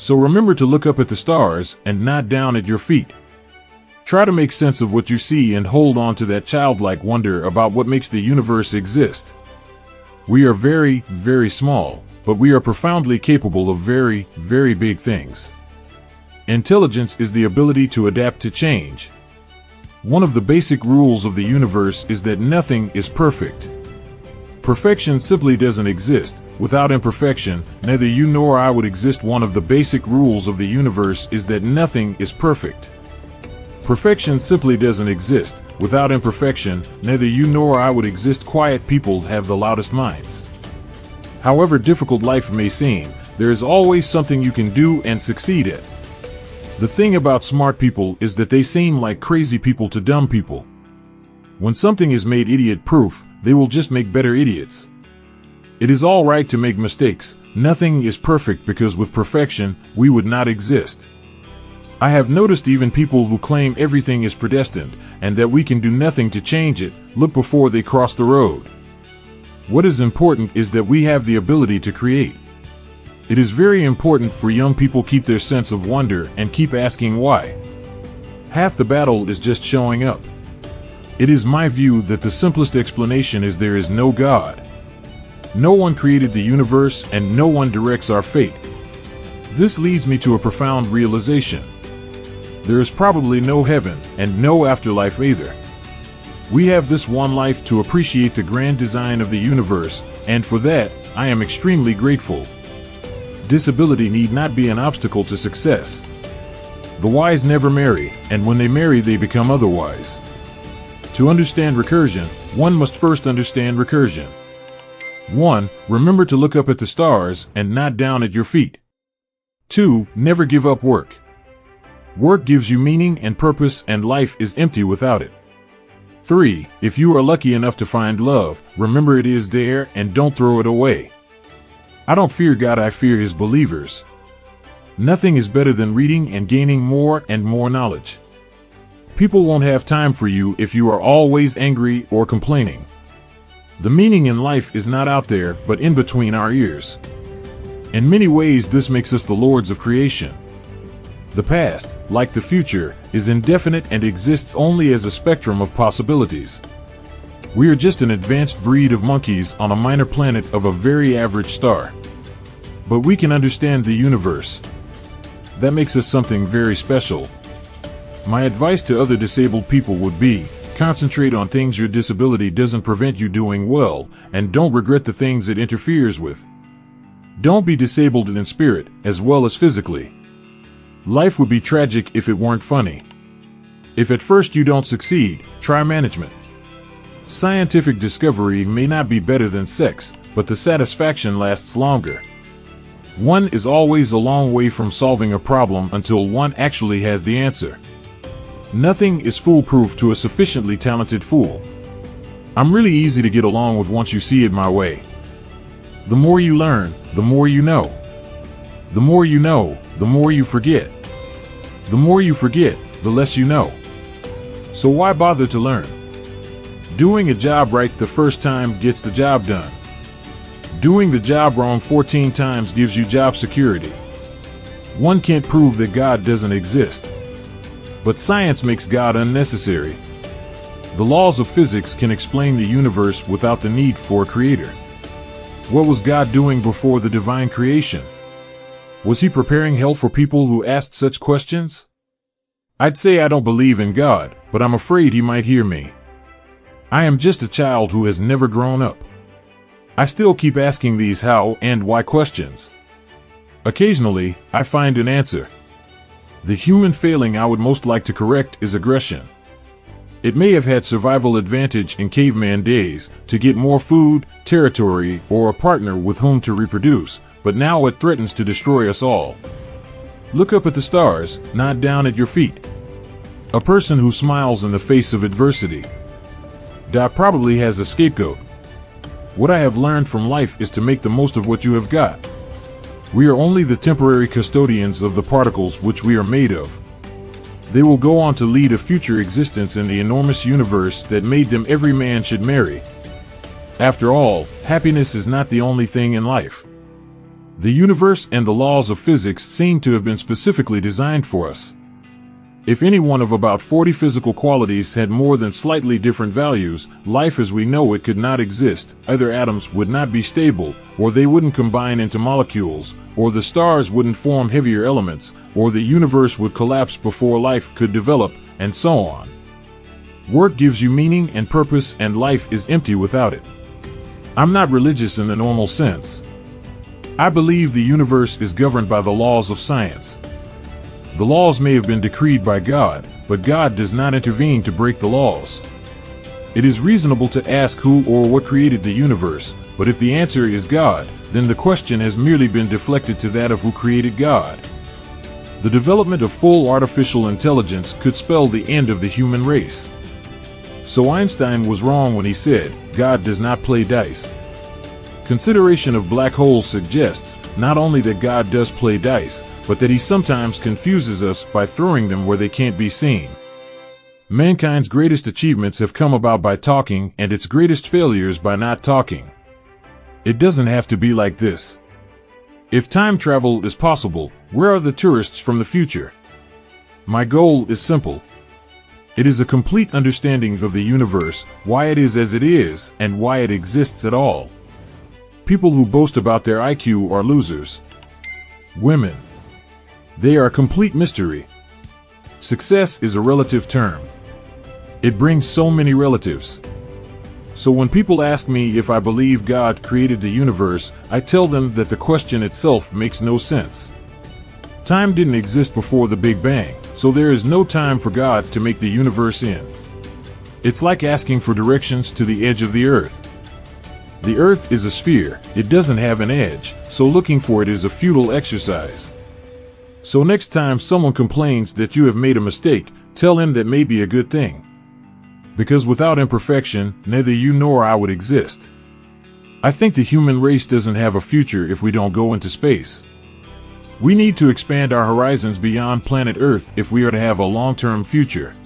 So remember to look up at the stars and not down at your feet. Try to make sense of what you see and hold on to that childlike wonder about what makes the universe exist. We are very, very small, but we are profoundly capable of very, very big things. Intelligence is the ability to adapt to change. One of the basic rules of the universe is that nothing is perfect. Perfection simply doesn't exist. Without imperfection, neither you nor I would exist. One of the basic rules of the universe is that nothing is perfect. Perfection simply doesn't exist. Without imperfection, neither you nor I would exist. Quiet people have the loudest minds. However difficult life may seem, there is always something you can do and succeed at. The thing about smart people is that they seem like crazy people to dumb people. When something is made idiot-proof, they will just make better idiots. It is all right to make mistakes. Nothing is perfect because with perfection, we would not exist. I have noticed even people who claim everything is predestined and that we can do nothing to change it, look before they cross the road. What is important is that we have the ability to create. It is very important for young people to keep their sense of wonder and keep asking why. Half the battle is just showing up. It is my view that the simplest explanation is there is no God. No one created the universe and no one directs our fate. This leads me to a profound realization. There is probably no heaven and no afterlife either. We have this one life to appreciate the grand design of the universe, and for that, I am extremely grateful. Disability need not be an obstacle to success. The wise never marry, and when they marry they become otherwise. To understand recursion, one must first understand recursion. 1. Remember to look up at the stars and not down at your feet. 2. Never give up work. Work gives you meaning and purpose, and life is empty without it. 3. If you are lucky enough to find love, remember it is there and don't throw it away. I don't fear God, I fear His believers. Nothing is better than reading and gaining more and more knowledge. People won't have time for you if you are always angry or complaining. The meaning in life is not out there, but in between our ears. In many ways, this makes us the lords of creation. The past, like the future, is indefinite and exists only as a spectrum of possibilities. We are just an advanced breed of monkeys on a minor planet of a very average star. But we can understand the universe. That makes us something very special. My advice to other disabled people would be, concentrate on things your disability doesn't prevent you doing well, and don't regret the things it interferes with. Don't be disabled in spirit, as well as physically. Life would be tragic if it weren't funny. If at first you don't succeed, try management. Scientific discovery may not be better than sex, but the satisfaction lasts longer. One is always a long way from solving a problem until one actually has the answer. Nothing is foolproof to a sufficiently talented fool. I'm really easy to get along with once you see it my way. The more you learn, the more you know. The more you know, the more you forget. The more you forget, the less you know. So why bother to learn? Doing a job right the first time gets the job done. Doing the job wrong 14 times gives you job security. One can't prove that God doesn't exist. But science makes God unnecessary. The laws of physics can explain the universe without the need for a creator. What was God doing before the divine creation? Was He preparing hell for people who asked such questions? I'd say I don't believe in God, but I'm afraid He might hear me. I am just a child who has never grown up. I still keep asking these how and why questions. Occasionally, I find an answer. The human failing I would most like to correct is aggression. It may have had survival advantage in caveman days to get more food, territory, or a partner with whom to reproduce, but now it threatens to destroy us all. Look up at the stars, not down at your feet. A person who smiles in the face of adversity. That probably has a scapegoat. What I have learned from life is to make the most of what you have got. We are only the temporary custodians of the particles which we are made of. They will go on to lead a future existence in the enormous universe that made them. Every man should marry. After all, happiness is not the only thing in life. The universe and the laws of physics seem to have been specifically designed for us. If any one of about 40 physical qualities had more than slightly different values, life as we know it could not exist. Either atoms would not be stable, or they wouldn't combine into molecules, or the stars wouldn't form heavier elements, or the universe would collapse before life could develop, and so on. Work gives you meaning and purpose, and life is empty without it. I'm not religious in the normal sense. I believe the universe is governed by the laws of science. The laws may have been decreed by God, but God does not intervene to break the laws. It is reasonable to ask who or what created the universe, but if the answer is God, then the question has merely been deflected to that of who created God. The development of full artificial intelligence could spell the end of the human race. So Einstein was wrong when he said, God does not play dice. Consideration of black holes suggests not only that God does play dice, but that he sometimes confuses us by throwing them where they can't be seen. Mankind's greatest achievements have come about by talking, and its greatest failures by not talking. It doesn't have to be like this. If time travel is possible, where are the tourists from the future? My goal is simple. It is a complete understanding of the universe, why it is as it is, and why it exists at all. People who boast about their IQ are losers. Women. They are a complete mystery. Success is a relative term. It brings so many relatives. So when people ask me if I believe God created the universe, I tell them that the question itself makes no sense. Time didn't exist before the Big Bang, so there is no time for God to make the universe in. It's like asking for directions to the edge of the earth. The earth is a sphere, it doesn't have an edge, so looking for it is a futile exercise. So next time someone complains that you have made a mistake, tell him that may be a good thing. Because without imperfection, neither you nor I would exist. I think the human race doesn't have a future if we don't go into space. We need to expand our horizons beyond planet Earth if we are to have a long-term future.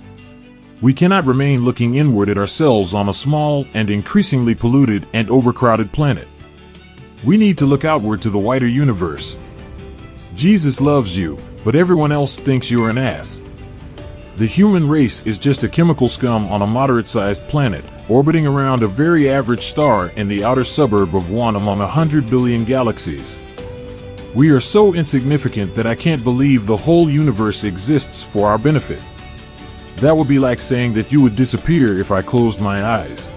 We cannot remain looking inward at ourselves on a small and increasingly polluted and overcrowded planet. We need to look outward to the wider universe. Jesus loves you, but everyone else thinks you're an ass. The human race is just a chemical scum on a moderate-sized planet, orbiting around a very average star in the outer suburb of one among 100 billion galaxies. We are so insignificant that I can't believe the whole universe exists for our benefit. That would be like saying that you would disappear if I closed my eyes.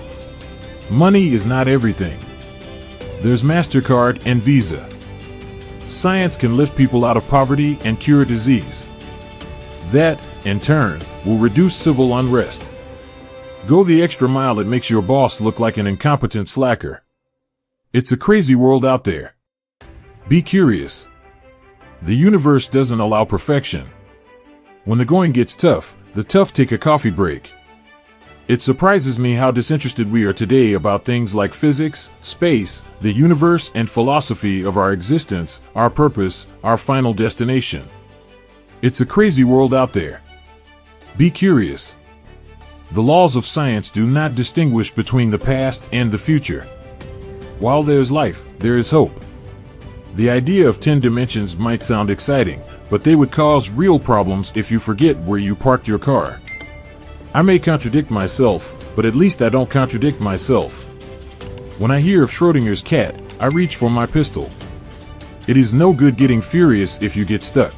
Money is not everything. There's MasterCard and Visa. Science can lift people out of poverty and cure disease. That, in turn, will reduce civil unrest. Go the extra mile that makes your boss look like an incompetent slacker. It's a crazy world out there. Be curious. The universe doesn't allow perfection. When the going gets tough, the tough take a coffee break. It surprises me how disinterested we are today about things like physics, space, the universe, and philosophy of our existence, our purpose, our final destination. It's a crazy world out there. Be curious. The laws of science do not distinguish between the past and the future. While there's life, there is hope. The idea of 10 dimensions might sound exciting, but they would cause real problems if you forget where you parked your car. I may contradict myself, but at least I don't contradict myself. When I hear of Schrodinger's cat, I reach for my pistol. It is no good getting furious if you get stuck.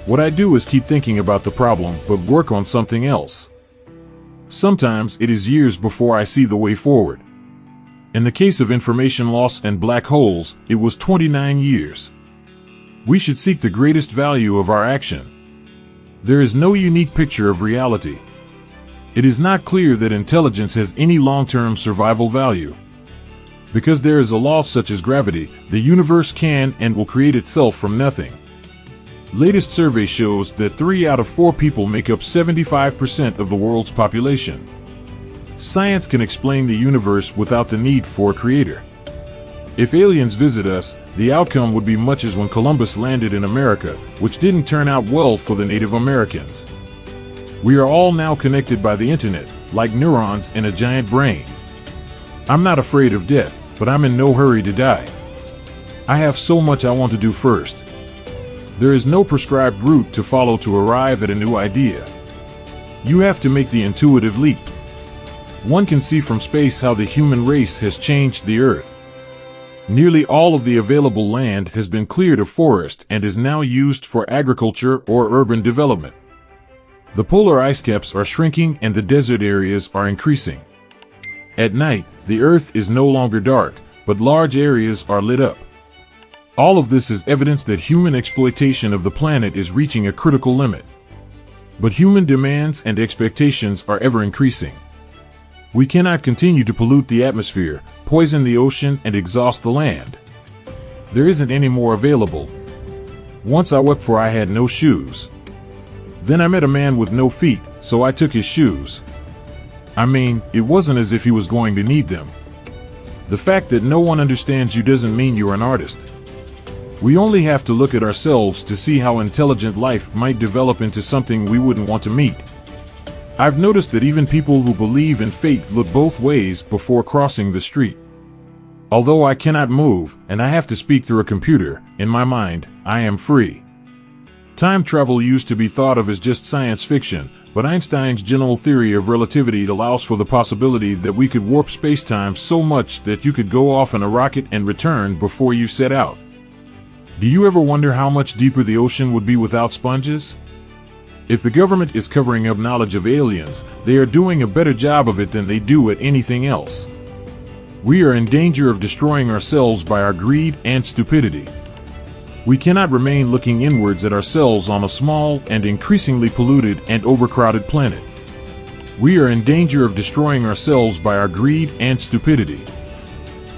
What I do is keep thinking about the problem, but work on something else. Sometimes it is years before I see the way forward. In the case of information loss and black holes, it was 29 years. We should seek the greatest value of our action. There is no unique picture of reality. It is not clear that intelligence has any long-term survival value. Because there is a law such as gravity, the universe can and will create itself from nothing. Latest survey shows that 3 out of 4 people make up 75% of the world's population. Science can explain the universe without the need for a creator. If aliens visit us, the outcome would be much as when Columbus landed in America, which didn't turn out well for the Native Americans. We are all now connected by the internet, like neurons in a giant brain. I'm not afraid of death, but I'm in no hurry to die. I have so much I want to do first. There is no prescribed route to follow to arrive at a new idea. You have to make the intuitive leap. One can see from space how the human race has changed the Earth. Nearly all of the available land has been cleared of forest and is now used for agriculture or urban development. The polar ice caps are shrinking and the desert areas are increasing. At night, the Earth is no longer dark, but large areas are lit up. All of this is evidence that human exploitation of the planet is reaching a critical limit. But human demands and expectations are ever increasing. We cannot continue to pollute the atmosphere, poison the ocean, and exhaust the land. There isn't any more available. Once I wept for I had no shoes. Then I met a man with no feet, so I took his shoes. I mean, it wasn't as if he was going to need them. The fact that no one understands you doesn't mean you're an artist. We only have to look at ourselves to see how intelligent life might develop into something we wouldn't want to meet. I've noticed that even people who believe in fate look both ways before crossing the street. Although I cannot move, and I have to speak through a computer, in my mind, I am free. Time travel used to be thought of as just science fiction, but Einstein's general theory of relativity allows for the possibility that we could warp space-time so much that you could go off in a rocket and return before you set out. Do you ever wonder how much deeper the ocean would be without sponges? If the government is covering up knowledge of aliens, they are doing a better job of it than they do at anything else. We are in danger of destroying ourselves by our greed and stupidity. We cannot remain looking inwards at ourselves on a small and increasingly polluted and overcrowded planet. We are in danger of destroying ourselves by our greed and stupidity.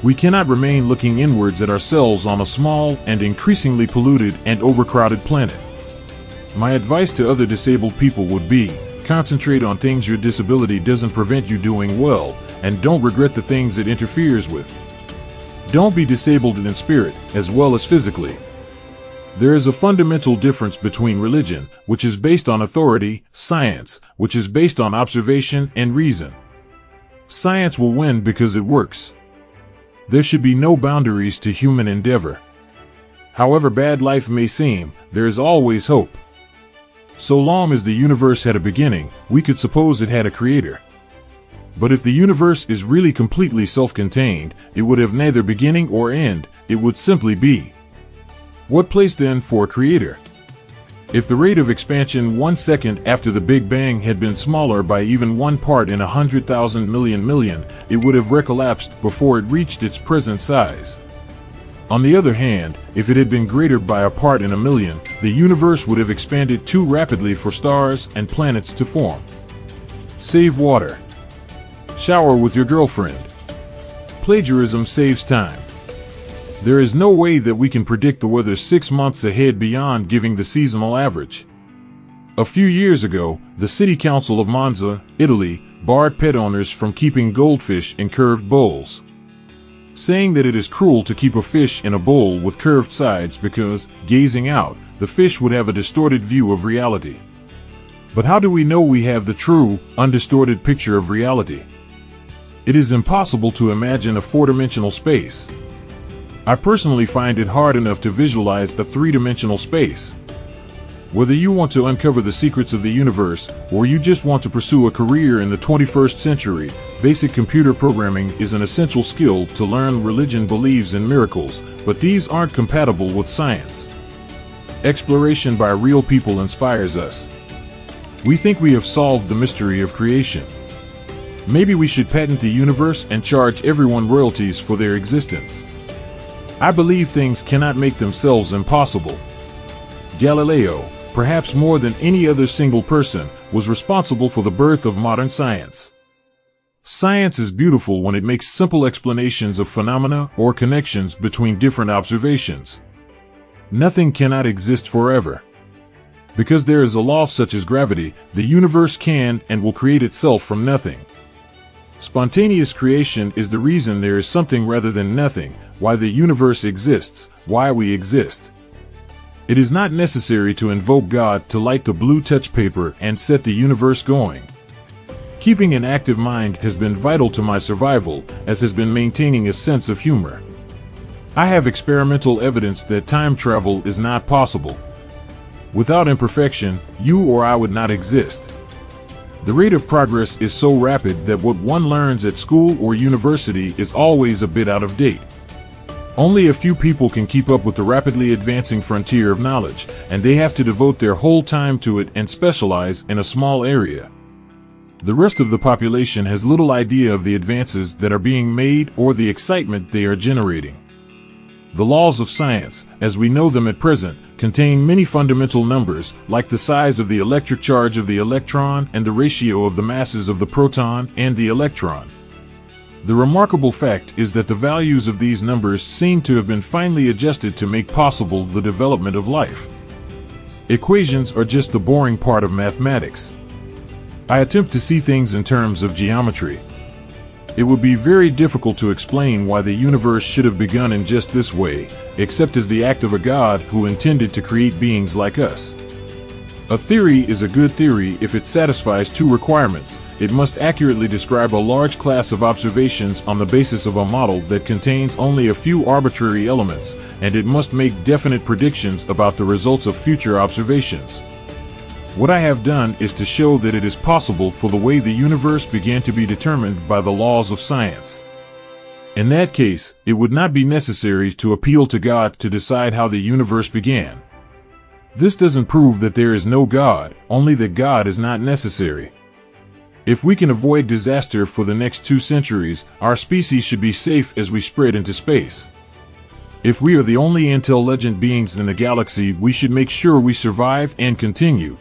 We cannot remain looking inwards at ourselves on a small and increasingly polluted and overcrowded planet. My advice to other disabled people would be, concentrate on things your disability doesn't prevent you doing well, and don't regret the things it interferes with. Don't be disabled in spirit as well as physically. There is a fundamental difference between religion, which is based on authority, science, which is based on observation and reason. Science will win because it works. There should be no boundaries to human endeavor. However bad life may seem, there is always hope. So long as the universe had a beginning, we could suppose it had a creator. But if the universe is really completely self-contained, it would have neither beginning or end, it would simply be. What place then for a creator? If the rate of expansion 1 second after the Big Bang had been smaller by even 1 part in 100,000 million, it would have recollapsed before it reached its present size. On the other hand, if it had been greater by a part in a million, the universe would have expanded too rapidly for stars and planets to form. Save water. Shower with your girlfriend. Plagiarism saves time. There is no way that we can predict the weather 6 months ahead beyond giving the seasonal average. A few years ago, the City Council of Monza, Italy, barred pet owners from keeping goldfish in curved bowls, saying that it is cruel to keep a fish in a bowl with curved sides because, gazing out, the fish would have a distorted view of reality. But how do we know we have the true, undistorted picture of reality? It is impossible to imagine a four-dimensional space. I personally find it hard enough to visualize a three-dimensional space. Whether you want to uncover the secrets of the universe, or you just want to pursue a career in the 21st century, basic computer programming is an essential skill to learn. Religion believes in miracles, but these aren't compatible with science. Exploration by real people inspires us. We think we have solved the mystery of creation. Maybe we should patent the universe and charge everyone royalties for their existence. I believe things cannot make themselves impossible. Galileo, perhaps more than any other single person, was responsible for the birth of modern science. Science is beautiful when it makes simple explanations of phenomena or connections between different observations. Nothing cannot exist forever. Because there is a law such as gravity, the universe can and will create itself from nothing. Spontaneous creation is the reason there is something rather than nothing, why the universe exists, why we exist. It is not necessary to invoke God to light the blue touch paper and set the universe going. Keeping an active mind has been vital to my survival, as has been maintaining a sense of humor. I have experimental evidence that time travel is not possible. Without imperfection, you or I would not exist. The rate of progress is so rapid that what one learns at school or university is always a bit out of date. Only a few people can keep up with the rapidly advancing frontier of knowledge, and they have to devote their whole time to it and specialize in a small area. The rest of the population has little idea of the advances that are being made or the excitement they are generating. The laws of science, as we know them at present, contain many fundamental numbers, like the size of the electric charge of the electron and the ratio of the masses of the proton and the electron. The remarkable fact is that the values of these numbers seem to have been finely adjusted to make possible the development of life. Equations are just the boring part of mathematics. I attempt to see things in terms of geometry. It would be very difficult to explain why the universe should have begun in just this way, except as the act of a God who intended to create beings like us. A theory is a good theory if it satisfies two requirements. It must accurately describe a large class of observations on the basis of a model that contains only a few arbitrary elements, and it must make definite predictions about the results of future observations. What I have done is to show that it is possible for the way the universe began to be determined by the laws of science. In that case, it would not be necessary to appeal to God to decide how the universe began. This doesn't prove that there is no God, only that God is not necessary. If we can avoid disaster for the next 2 centuries, our species should be safe as we spread into space. If we are the only intelligent beings in the galaxy, we should make sure we survive and continue.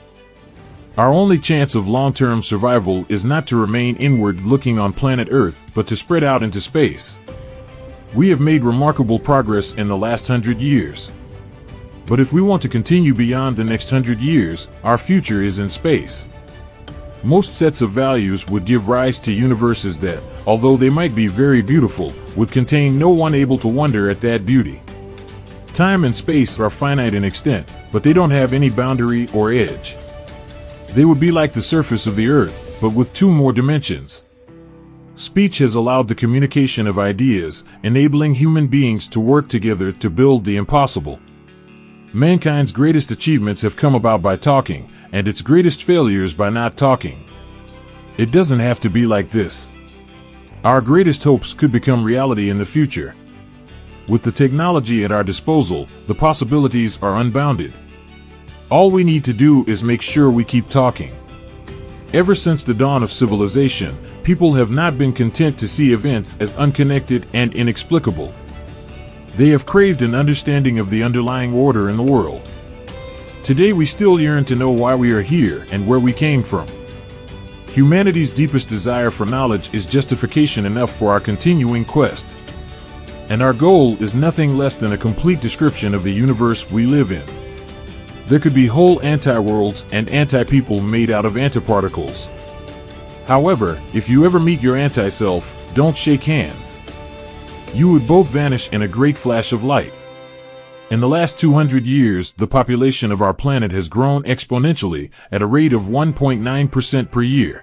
Our only chance of long-term survival is not to remain inward looking on planet Earth, but to spread out into space. We have made remarkable progress in the last 100 years. But if we want to continue beyond the next 100 years, our future is in space. Most sets of values would give rise to universes that, although they might be very beautiful, would contain no one able to wonder at that beauty. Time and space are finite in extent, but they don't have any boundary or edge. They would be like the surface of the Earth, but with 2 more dimensions. Speech has allowed the communication of ideas, enabling human beings to work together to build the impossible. Mankind's greatest achievements have come about by talking, and its greatest failures by not talking. It doesn't have to be like this. Our greatest hopes could become reality in the future. With the technology at our disposal, the possibilities are unbounded. All we need to do is make sure we keep talking. Ever since the dawn of civilization, people have not been content to see events as unconnected and inexplicable. They have craved an understanding of the underlying order in the world. Today we still yearn to know why we are here and where we came from. Humanity's deepest desire for knowledge is justification enough for our continuing quest. And our goal is nothing less than a complete description of the universe we live in. There could be whole anti-worlds and anti-people made out of antiparticles. However, if you ever meet your anti-self, don't shake hands. You would both vanish in a great flash of light. In the last 200 years, the population of our planet has grown exponentially at a rate of 1.9% per year.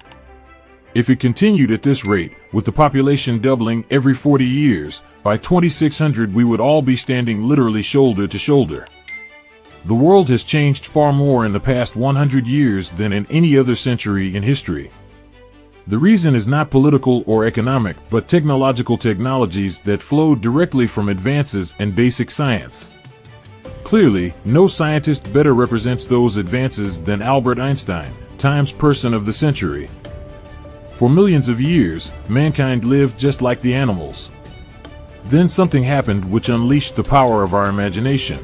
If it continued at this rate, with the population doubling every 40 years, by 2600 we would all be standing literally shoulder to shoulder. The world has changed far more in the past 100 years than in any other century in history. The reason is not political or economic, but technologies that flowed directly from advances in basic science. Clearly, no scientist better represents those advances than Albert Einstein, Time's person of the century. For millions of years, mankind lived just like the animals. Then something happened which unleashed the power of our imagination.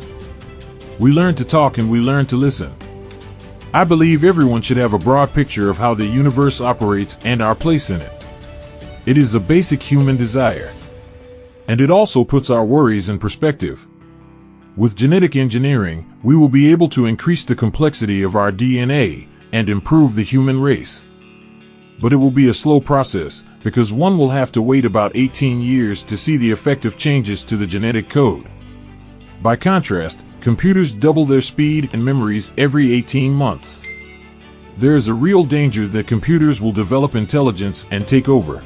We learned to talk and we learned to listen. I believe everyone should have a broad picture of how the universe operates and our place in it. It is a basic human desire. And it also puts our worries in perspective. With genetic engineering, we will be able to increase the complexity of our DNA and improve the human race. But it will be a slow process, because one will have to wait about 18 years to see the effective changes to the genetic code. By contrast, computers double their speed and memories every 18 months. There is a real danger that computers will develop intelligence and take over.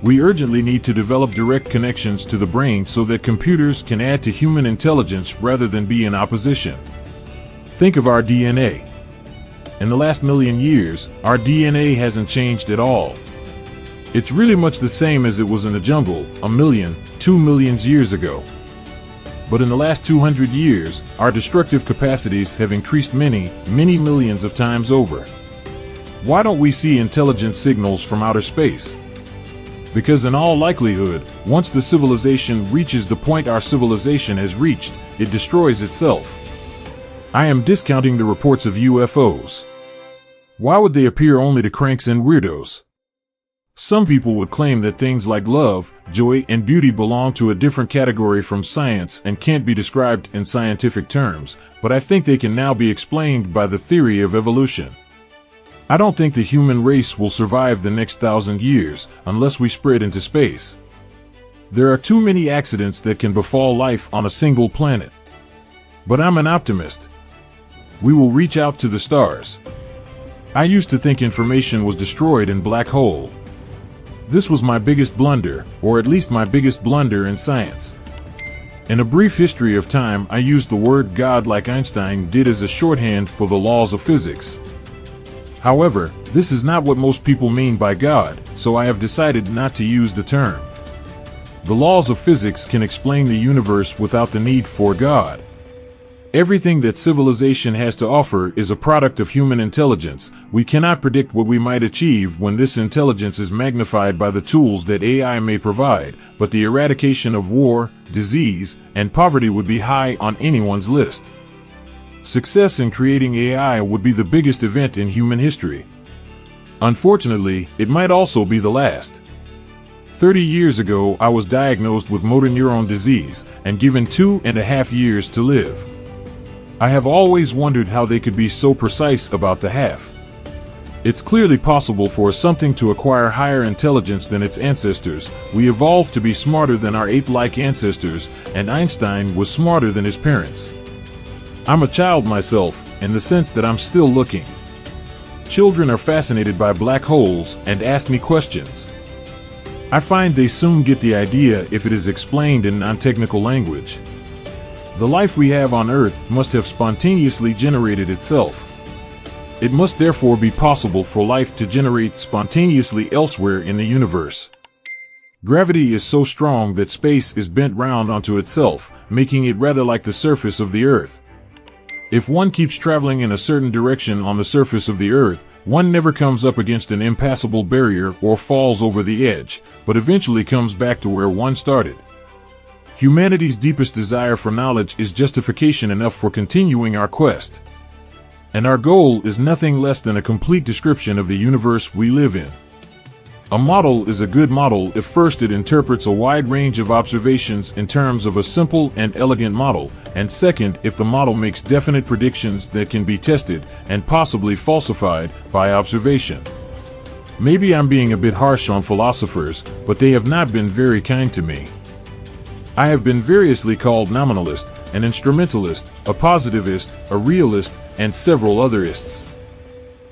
We urgently need to develop direct connections to the brain so that computers can add to human intelligence rather than be in opposition. Think of our DNA. In the last million years, our DNA hasn't changed at all. It's really much the same as it was in the jungle 1 million, 2 million years ago. But in the last 200 years, our destructive capacities have increased many, many millions of times over. Why don't we see intelligent signals from outer space? Because in all likelihood, once the civilization reaches the point our civilization has reached, it destroys itself. I am discounting the reports of UFOs. Why would they appear only to cranks and weirdos? Some people would claim that things like love, joy, and beauty belong to a different category from science and can't be described in scientific terms, but I think they can now be explained by the theory of evolution. I don't think the human race will survive the next 1,000 years unless we spread into space. There are too many accidents that can befall life on a single planet. But I'm an optimist. We will reach out to the stars. I used to think information was destroyed in black hole. This was my biggest blunder, or at least my biggest blunder in science. In a brief history of time, I used the word God like Einstein did as a shorthand for the laws of physics. However, this is not what most people mean by God, so I have decided not to use the term. The laws of physics can explain the universe without the need for God. Everything that civilization has to offer is a product of human intelligence. We cannot predict what we might achieve when this intelligence is magnified by the tools that AI may provide, but the eradication of war, disease, and poverty would be high on anyone's list. Success in creating AI would be the biggest event in human history. Unfortunately, it might also be the last. 30 years ago, I was diagnosed with motor neuron disease and given 2.5 years to live. I have always wondered how they could be so precise about the half. It's clearly possible for something to acquire higher intelligence than its ancestors. We evolved to be smarter than our ape-like ancestors, and Einstein was smarter than his parents. I'm a child myself, in the sense that I'm still looking. Children are fascinated by black holes and ask me questions. I find they soon get the idea if it is explained in non-technical language. The life we have on Earth must have spontaneously generated itself. It must therefore be possible for life to generate spontaneously elsewhere in the universe. Gravity is so strong that space is bent round onto itself, making it rather like the surface of the Earth. If one keeps traveling in a certain direction on the surface of the Earth, one never comes up against an impassable barrier or falls over the edge, but eventually comes back to where one started. Humanity's deepest desire for knowledge is justification enough for continuing our quest. And our goal is nothing less than a complete description of the universe we live in. A model is a good model if first it interprets a wide range of observations in terms of a simple and elegant model, and second if the model makes definite predictions that can be tested and possibly falsified by observation. Maybe I'm being a bit harsh on philosophers, but they have not been very kind to me. I have been variously called nominalist, an instrumentalist, a positivist, a realist, and several otherists.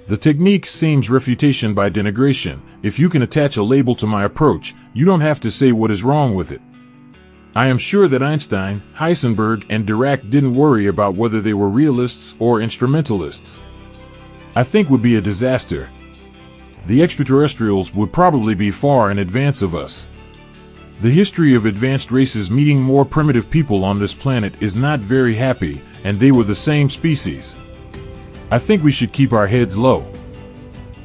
The technique seems refutation by denigration. If you can attach a label to my approach, you don't have to say what is wrong with it. I am sure that Einstein, Heisenberg, and Dirac didn't worry about whether they were realists or instrumentalists. I think would be a disaster. The extraterrestrials would probably be far in advance of us. The history of advanced races meeting more primitive people on this planet is not very happy, and they were the same species. I think we should keep our heads low.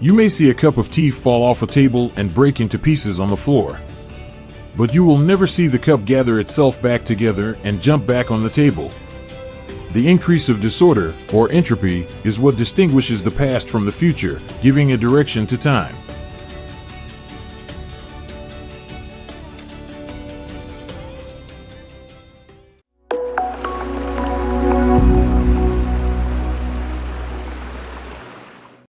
You may see a cup of tea fall off a table and break into pieces on the floor. But you will never see the cup gather itself back together and jump back on the table. The increase of disorder, or entropy, is what distinguishes the past from the future, giving a direction to time.